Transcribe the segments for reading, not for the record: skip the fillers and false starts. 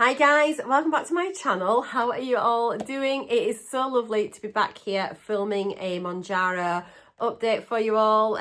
Hi guys, welcome back to my channel. How are you all doing? It is so lovely to be back here filming a Mounjaro update for you all.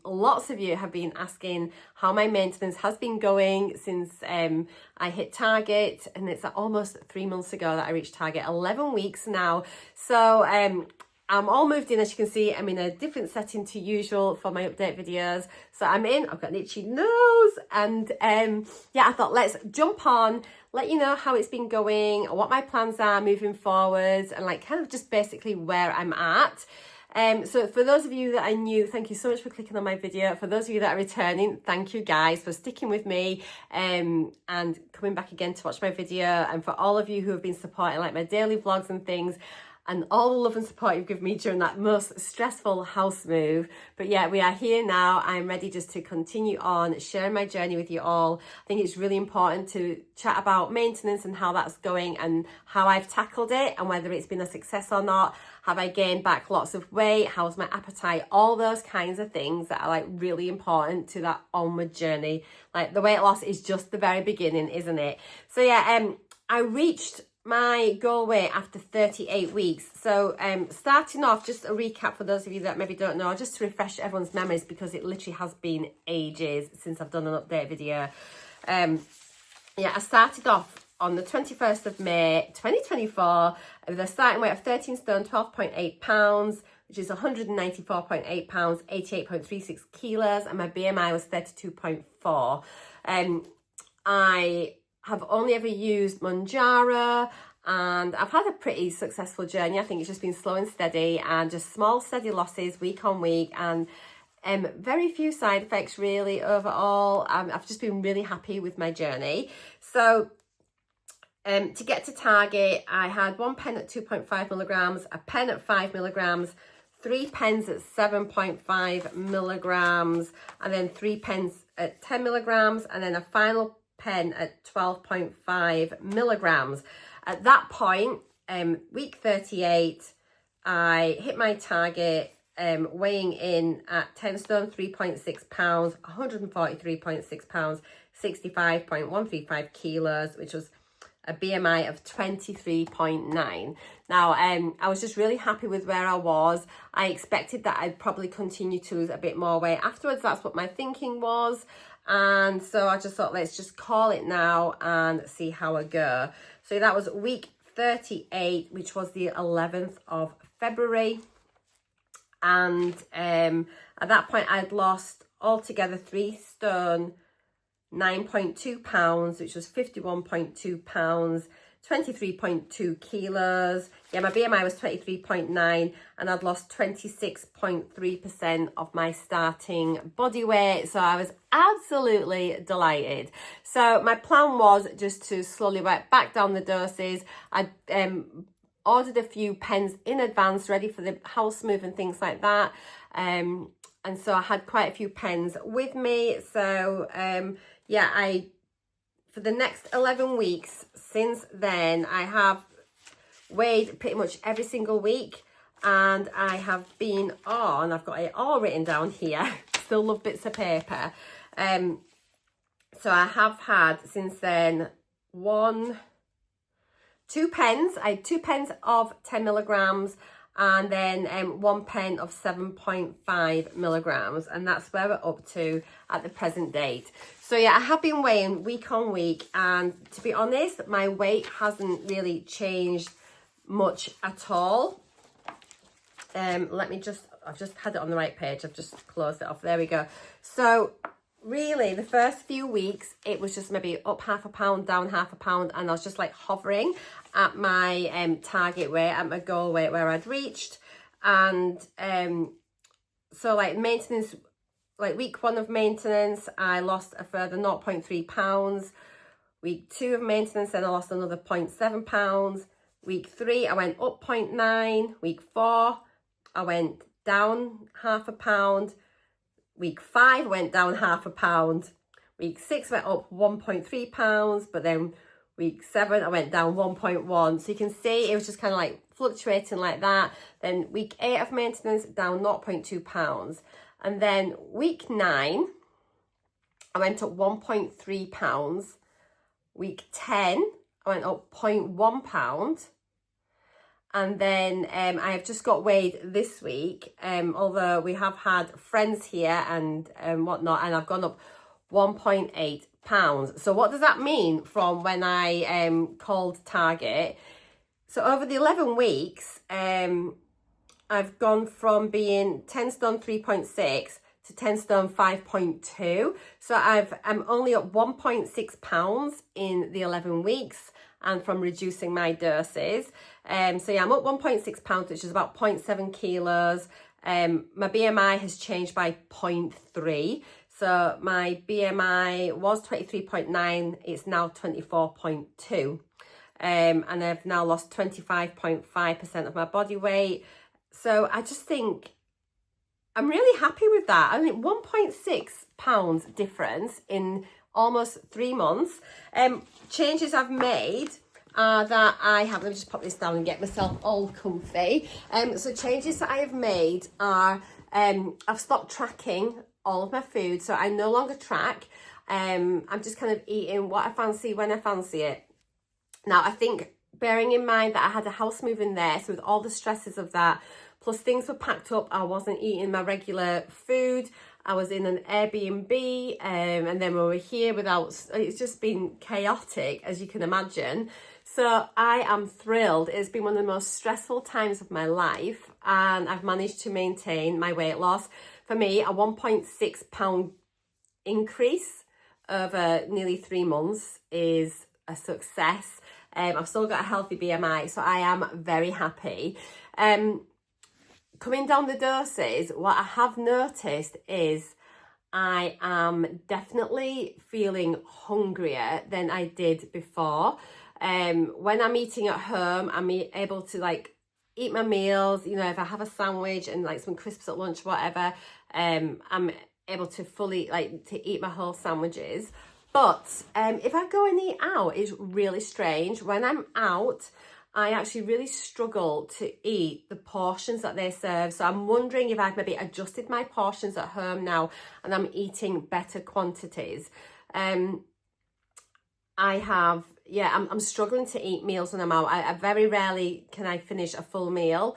Lots of you have been asking how my maintenance has been going since I hit target, and it's almost 3 months ago that I reached target, 11 weeks now. So I'm all moved in. As you can see, I'm in a different setting to usual for my update videos. So I've got an itchy nose, and yeah, I thought let's jump on, let you know how it's been going, what my plans are moving forwards, and like kind of just basically where I'm at. So for those of you that are new, thank you so much for clicking on my video. For those of you that are returning, thank you guys for sticking with me and coming back again to watch my video. And for all of you who have been supporting like my daily vlogs and things, and all the love and support you've given me during that most stressful house move. But yeah, we are here now. I'm ready just to continue on sharing my journey with you all. I think it's really important to chat about maintenance and how that's going and how I've tackled it and whether it's been a success or not. Have I gained back lots of weight? How's my appetite? All those kinds of things that are like really important to that onward journey. Like the weight loss is just the very beginning, isn't it? So yeah, I reached my goal weight after 38 weeks. So starting off, just a recap for those of you that maybe don't know, just to refresh everyone's memories, because it literally has been ages since I've done an update video. Yeah, I started off on the 21st of May 2024 with a starting weight of 13 stone 12.8 pounds, which is 194.8 pounds, 88.36 kilos, and my BMI was 32.4. I have only ever used Mounjaro, and I've had a pretty successful journey. I think it's just been slow and steady and just small steady losses week on week, and very few side effects really overall. I've just been really happy with my journey. So to get to target, I had 1 pen at 2.5 milligrams, a pen at 5 milligrams, 3 pens at 7.5 milligrams, and then 3 pens at 10 milligrams, and then a final pen at 12.5 milligrams. At that point, week 38, I hit my target, weighing in at 10 stone 3.6 pounds, 143.6 pounds, 65.135 kilos, which was a BMI of 23.9. Now, I was just really happy with where I was. I expected that I'd probably continue to lose a bit more weight afterwards. That's what my thinking was. And so I just thought, let's just call it now and see how I go. So that was week 38, which was the 11th of February. And at that point, I'd lost altogether 3 stone 9.2 pounds, which was 51.2 pounds, 23.2 kilos. Yeah, my BMI was 23.9, and I'd lost 26.3% of my starting body weight. So I was absolutely delighted. So my plan was just to slowly work back down the doses. I ordered a few pens in advance, ready for the house move and things like that. And so I had quite a few pens with me. So yeah, for the next 11 weeks since then, I have weighed pretty much every single week, and I have been on, I've got it all written down here, still love bits of paper. So I have had since then 2 pens. I had 2 pens of 10 milligrams, and then 1 pen of 7.5 milligrams, and that's where we're up to at the present date. So yeah, I have been weighing week on week, and to be honest, my weight hasn't really changed much at all. I've just had it on the right page, I've just closed it off, there we go. So really, the first few weeks, it was just maybe up half a pound, down half a pound, and I was just like hovering at my target weight, at my goal weight where I'd reached. And so like maintenance, like week 1 of maintenance, I lost a further 0.3 pounds. Week 2 of maintenance, then I lost another 0.7 pounds. Week 3, I went up 0.9. Week 4, I went down half a pound. Week 5 went down half a pound. Week 6 went up 1.3 pounds, but then week 7 I went down 1.1. So you can see it was just kind of like fluctuating like that. Then week 8 of maintenance, down 0.2 pounds. And then week 9, I went up 1.3 pounds. Week 10, I went up 0.1 pound. And then I have just got weighed this week, although we have had friends here and whatnot, and I've gone up 1.8 pounds. So what does that mean from when I called Target? So over the 11 weeks, I've gone from being 10 stone 3.6 to 10 stone 5.2. So I'm only up 1.6 pounds in the 11 weeks, and from reducing my doses. So yeah, I'm up 1.6 pounds, which is about 0.7 kilos. My BMI has changed by 0.3. So my BMI was 23.9, it's now 24.2. And I've now lost 25.5% of my body weight. So I just think I'm really happy with that. I mean, 1.6 pounds difference in almost 3 months. Changes I've made are that let me just pop this down and get myself all comfy. So changes that I have made are, I've stopped tracking all of my food. So I no longer track. I'm just kind of eating what I fancy when I fancy it. Now, I think bearing in mind that I had a house move in there, so with all the stresses of that, plus things were packed up, I wasn't eating my regular food. I was in an Airbnb, and then we were here it's just been chaotic, as you can imagine. So I am thrilled. It's been one of the most stressful times of my life, and I've managed to maintain my weight loss. For me, a 1.6 pound increase over nearly 3 months is a success. I've still got a healthy BMI, so I am very happy. Coming down the doses, what I have noticed is I am definitely feeling hungrier than I did before. When I'm eating at home, I'm able to like eat my meals. You know, if I have a sandwich and like some crisps at lunch, whatever, I'm able to fully to eat my whole sandwiches. But if I go and eat out, it's really strange. When I'm out, I actually really struggle to eat the portions that they serve. So I'm wondering if I've maybe adjusted my portions at home now and I'm eating better quantities. I'm struggling to eat meals when I'm out. I very rarely can I finish a full meal,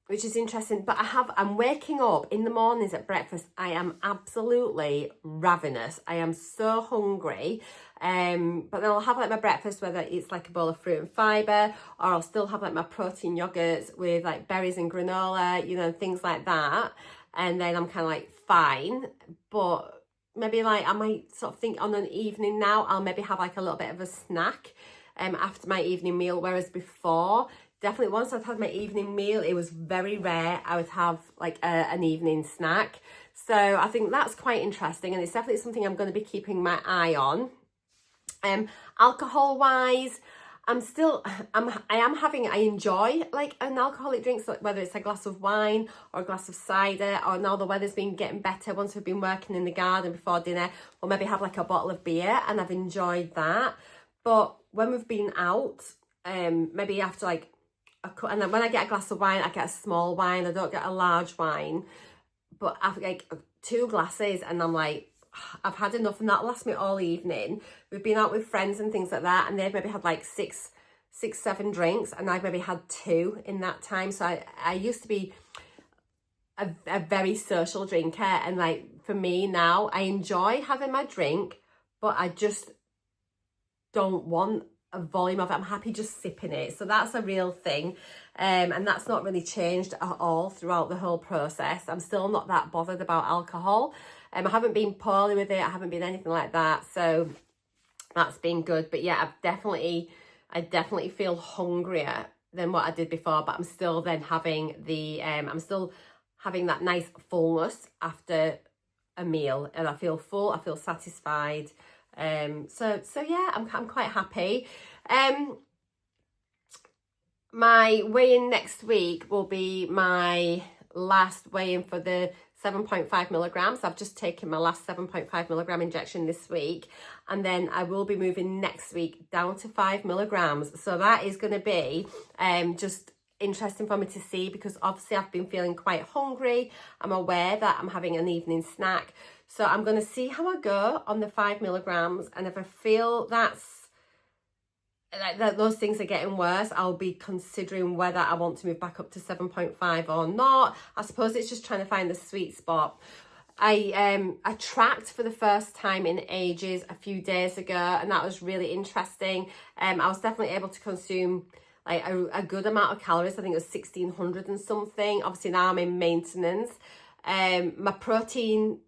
which is interesting. But I'm waking up in the mornings at breakfast. I am absolutely ravenous. I am so hungry. But then I'll have like my breakfast, whether it's like a bowl of fruit and fibre, or I'll still have like my protein yogurts with like berries and granola, you know, things like that. And then I'm kind of like fine. But maybe like I might sort of think on an evening now, I'll maybe have like a little bit of a snack after my evening meal. Whereas before, definitely once I'd had my evening meal, it was very rare I would have like an evening snack. So I think that's quite interesting, and it's definitely something I'm going to be keeping my eye on. Alcohol wise, I enjoy like an alcoholic drink, so whether it's a glass of wine or a glass of cider, or now the weather's been getting better, once we've been working in the garden before dinner, we'll maybe have like a bottle of beer, and I've enjoyed that. But when we've been out, maybe after like and then when I get a glass of wine, I get a small wine, I don't get a large wine. But after like 2 glasses, and I'm like, I've had enough, and that lasts me all evening. We've been out with friends and things like that, and they've maybe had like 7 drinks, and I've maybe had 2 in that time. So I used to be a very social drinker, and like for me now, I enjoy having my drink, but I just don't want a volume of it. I'm happy just sipping it. So that's a real thing, and that's not really changed at all throughout the whole process. I'm still not that bothered about alcohol. I haven't been poorly with it. I haven't been anything like that. So that's been good. But yeah, I definitely feel hungrier than what I did before. But I'm still then having I'm still having that nice fullness after a meal, and I feel full. I feel satisfied. So yeah, I'm quite happy. My weigh-in next week will be my last weigh-in for the 7.5 milligrams. I've just taken my last 7.5 milligram injection this week, and then I will be moving next week down to 5 milligrams. So that is going to be just interesting for me to see, because obviously I've been feeling quite hungry. I'm aware that I'm having an evening snack, so I'm going to see how I go on the 5 milligrams, and if I feel that's those things are getting worse, I'll be considering whether I want to move back up to 7.5 or not. I suppose it's just trying to find the sweet spot. I tracked for the first time in ages a few days ago, and that was really interesting. I was definitely able to consume like a good amount of calories. I think it was 1600 and something. Obviously now I'm in maintenance. My protein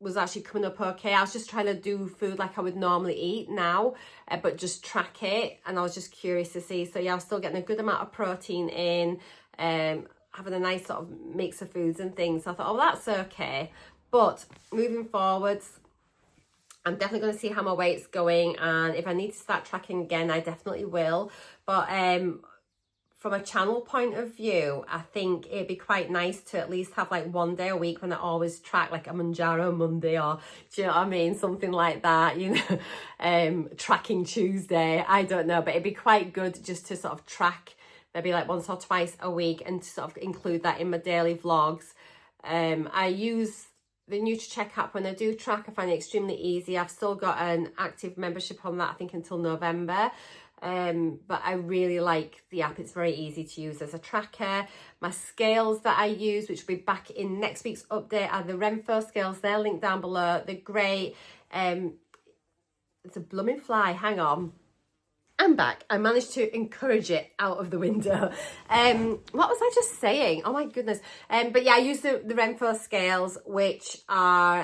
was actually coming up okay. I was just trying to do food like I would normally eat now, but just track it, and I was just curious to see. So yeah, I was still getting a good amount of protein in, having a nice sort of mix of foods and things. So I thought, oh, that's okay. But moving forwards, I'm definitely going to see how my weight's going, and if I need to start tracking again, I definitely will. But from a channel point of view, I think it'd be quite nice to at least have like one day a week when I always track, like a Mounjaro Monday, or do you know what I mean, something like that, you know, tracking Tuesday, I don't know, but it'd be quite good just to sort of track maybe like once or twice a week and to sort of include that in my daily vlogs. I use the NUTRACHECK app when I do track. I find it extremely easy. I've still got an active membership on that, I think until November. But I really like the app. It's very easy to use as a tracker. My scales that I use, which will be back in next week's update, are the RENPHO scales. They're linked down below. They're great. It's a blooming fly. Hang on. I'm back. I managed to encourage it out of the window. What was I just saying? Oh my goodness. But yeah, I use the RENPHO scales, which are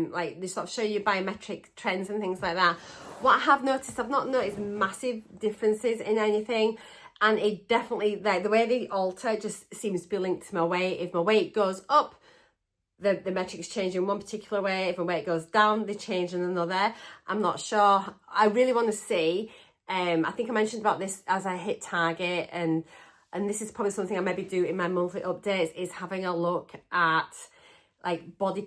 like they sort of show you biometric trends and things like that. What I have noticed, I've not noticed massive differences in anything, and it definitely, like the way they alter just seems to be linked to my weight. If my weight goes up, the metrics change in one particular way. If my weight goes down, they change in another. I'm not sure. I really want to see. I think I mentioned about this as I hit target, and this is probably something I maybe do in my monthly updates, is having a look at like body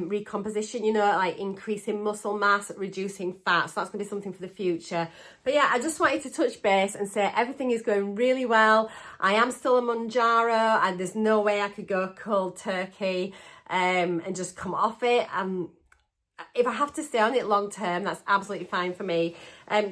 recomposition, you know, like increasing muscle mass, reducing fat. So that's going to be something for the future. But yeah, I just wanted to touch base and say everything is going really well. I am still a Mounjaro, and there's no way I could go cold turkey and just come off it. If I have to stay on it long term, that's absolutely fine for me.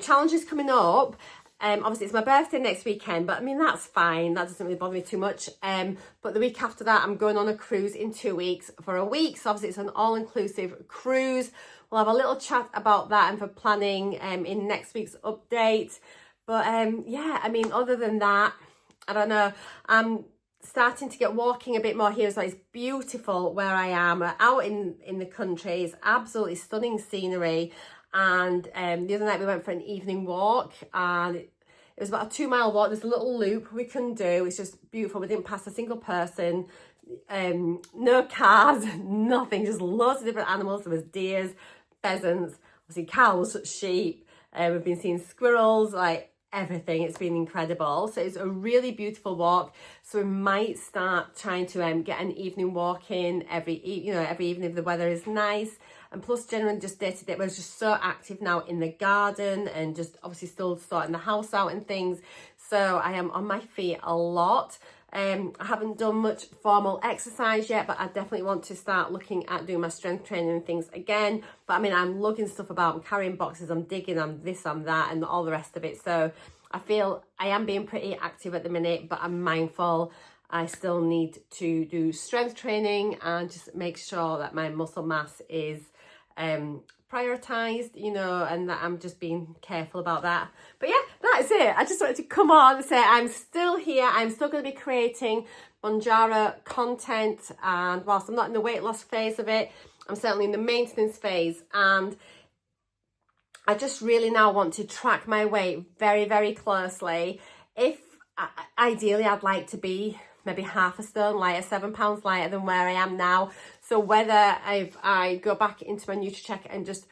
Challenges coming up. Obviously it's my birthday next weekend, but I mean, that's fine. That doesn't really bother me too much. But the week after that, I'm going on a cruise in 2 weeks for a week. So obviously it's an all-inclusive cruise. We'll have a little chat about that and for planning in next week's update. But yeah, I mean, other than that, I don't know. I'm starting to get walking a bit more here. So it's beautiful where I am. Out in the country. It's absolutely stunning scenery. And the other night we went for an evening walk, and it was about a 2-mile walk. There's a little loop we can do. It's just beautiful. We didn't pass a single person, no cars, nothing, just loads of different animals. There was deers, pheasants, obviously cows, sheep. We've been seeing squirrels, like everything. It's been incredible. So it's a really beautiful walk. So we might start trying to get an evening walk in every evening if the weather is nice. And plus generally just day to day, we're just so active now in the garden and just obviously still sorting the house out and things. So I am on my feet a lot. I haven't done much formal exercise yet, but I definitely want to start looking at doing my strength training and things again. But I mean, I'm lugging stuff about, I'm carrying boxes, I'm digging, I'm this, I'm that, and all the rest of it. So I feel I am being pretty active at the minute, but I'm mindful I still need to do strength training and just make sure that my muscle mass is prioritized, you know, and that I'm just being careful about that. But yeah, that is it. I just wanted to come on and say I'm still here. I'm still going to be creating Mounjaro content, and whilst I'm not in the weight loss phase of it, I'm certainly in the maintenance phase, and I just really now want to track my weight very, very closely. Ideally I'd like to be maybe half a stone lighter, 7 pounds lighter than where I am now. So whether if I go back into my NutriCheck and just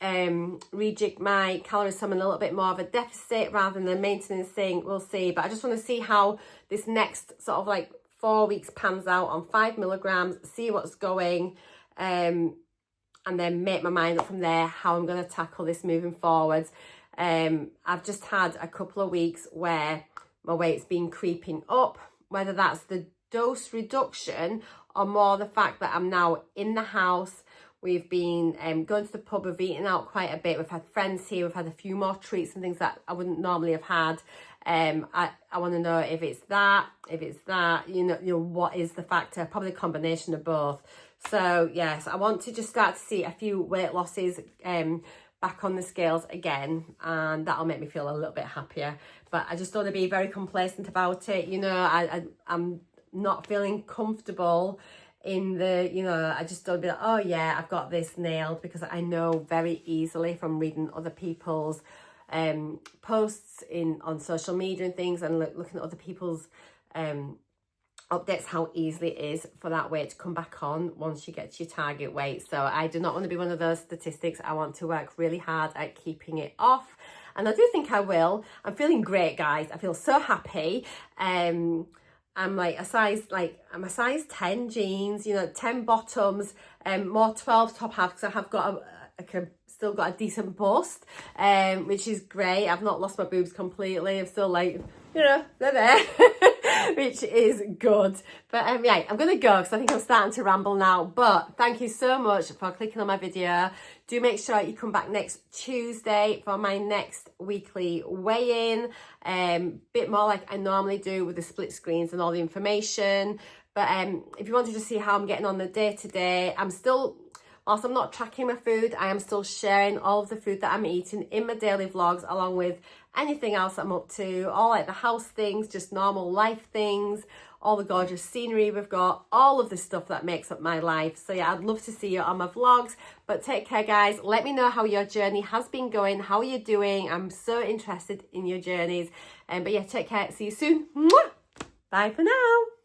rejig my calories, so I'm in a little bit more of a deficit rather than a maintenance thing, we'll see. But I just want to see how this next sort of like 4 weeks pans out on 5 milligrams, see what's going, and then make my mind up from there how I'm going to tackle this moving forwards. I've just had a couple of weeks where my weight's been creeping up, whether that's the dose reduction or more the fact that I'm now in the house We've been going to the pub, we've eaten out quite a bit. We've had friends here, we've had a few more treats and things that I wouldn't normally have had. I want to know if it's that, you know, what is the factor? Probably a combination of both. So yes, I want to just start to see a few weight losses back on the scales again, and that'll make me feel a little bit happier. But I just don't want to be very complacent about it. You know, I'm not feeling comfortable in the, you know, I just don't be like, oh yeah, I've got this nailed, because I know very easily from reading other people's posts on social media and things, and looking at other people's updates, how easily it is for that weight to come back on once you get to your target weight. So I do not want to be one of those statistics. I want to work really hard at keeping it off, and I do think I will. I'm feeling great, guys. I feel so happy. I'm a size 10 jeans, you know, 10 bottoms, more 12 top half, because I have got still got a decent bust, which is great. I've not lost my boobs completely. I'm still, like, you know, they're there, which is good. But yeah, I'm going to go because I think I'm starting to ramble now. But thank you so much for clicking on my video. Do make sure you come back next Tuesday for my next weekly weigh-in. Bit more like I normally do with the split screens and all the information. But if you wanted to see how I'm getting on the day-to-day, whilst I'm not tracking my food, I am still sharing all of the food that I'm eating in my daily vlogs, along with anything else I'm up to, all like the house things, just normal life things, all the gorgeous scenery we've got, all of the stuff that makes up my life. So yeah, I'd love to see you on my vlogs. But take care, guys. Let me know how your journey has been going. How are you doing? I'm so interested in your journeys. But yeah, take care. See you soon. Mwah! Bye for now.